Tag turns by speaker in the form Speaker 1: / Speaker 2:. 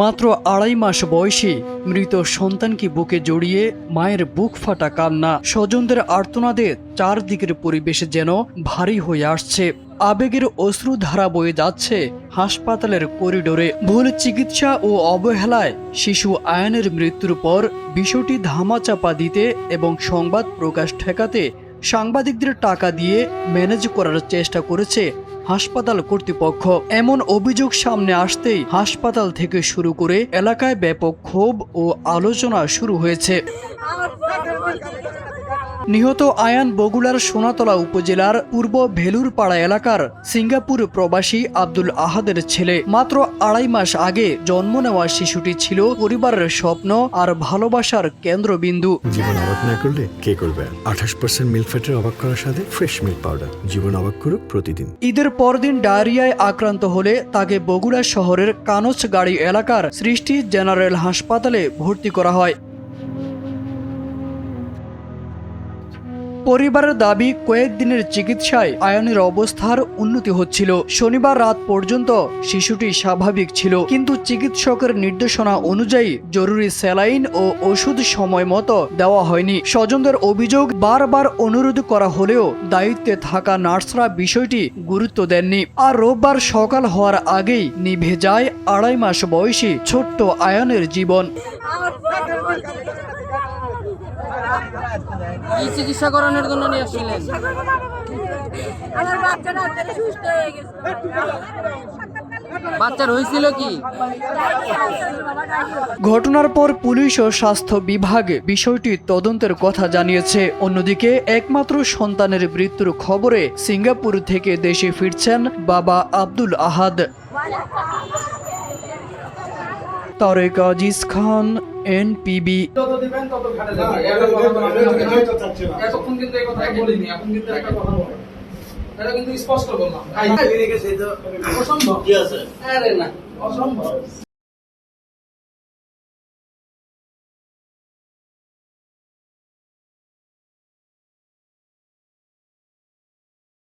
Speaker 1: মাত্র 2.5 মাস বয়সী মৃত সন্তানকে বুকে জড়িয়ে মায়ের বুক ফাটা কান্না, স্বজনদের আর্তনাদে চারদিকের পরিবেশ যেন ভারী হয়ে আসছে। আবেগের অশ্রুধারা বয়ে যাচ্ছে হাসপাতালের করিডোরে। ভুল চিকিৎসা ও অবহেলায় শিশু আয়ানের মৃত্যুর পর বিষয়টি ধামাচাপা দিতে এবং সংবাদ প্রকাশ ঠেকাতে সাংবাদিকদের টাকা দিয়ে ম্যানেজ করার চেষ্টা করেছে হাসপাতাল কর্তৃপক্ষ। এমন অভিযোগ সামনে আসতেই হাসপাতাল থেকে শুরু করে এলাকায় ব্যাপক ক্ষোভ ও আলোচনা শুরু হয়েছে। নিহত আয়ান বগুড়ার সোনাতলা উপজেলার পূর্ব ভেলুরপাড়া এলাকার সিঙ্গাপুর প্রবাসী আব্দুল আহাদের ছেলে। মাত্র 2.5 মাস আগে জন্ম নেওয়া শিশুটি ছিল পরিবারের স্বপ্ন আর ভালোবাসার কেন্দ্রবিন্দু।
Speaker 2: জীবন অবাক না করলে কে করবে? 28% মিল্ক ফ্যাটের অবাক করার সাথে ফ্রেশ মিল্ক পাউডার। জীবন অবাক করুক প্রতিদিন।
Speaker 1: ঈদের পরদিন ডায়রিয়ায় আক্রান্ত হলে তাকে বগুড়া শহরের কানচগাড়ি এলাকার সৃষ্টি জেনারেল হাসপাতালে ভর্তি করা হয়। পরিবারের দাবি, কয়েকদিনের চিকিৎসায় আয়নের অবস্থার উন্নতি হচ্ছিল। শনিবার রাত পর্যন্ত শিশুটি স্বাভাবিক ছিল, কিন্তু চিকিৎসকের নির্দেশনা অনুযায়ী জরুরি স্যালাইন ও ওষুধ সময় মতো দেওয়া হয়নি। স্বজনদের অভিযোগ, বারবার অনুরোধ করা হলেও দায়িত্বে থাকা নার্সরা বিষয়টি গুরুত্ব দেননি। আর রোববার সকাল হওয়ার আগেই নিভে যায় 2.5 মাস বয়সী ছোট্ট আয়নের জীবন।
Speaker 3: কি চিকিৎসা করানোর জন্য নিয়ে আসছিলেন? বাচ্চার হয়েছিল কি?
Speaker 1: ঘটনার পর পুলিশ ও স্বাস্থ্য বিভাগ বিষয়টি তদন্তের কথা জানিয়েছে। অন্যদিকে একমাত্র সন্তানের মৃত্যুর খবরে সিঙ্গাপুর থেকে দেশে ফিরছেন বাবা আব্দুল আহাদ। তারেক আজিজ খান, NPB।
Speaker 4: এতক্ষণ কিন্তু এই কথা বলিনি, এখন কিন্তু একটা কথা বলবো, এটা কিন্তু স্পষ্ট বললাম। অসম্ভব। কি আছে? আরে না, অসম্ভব।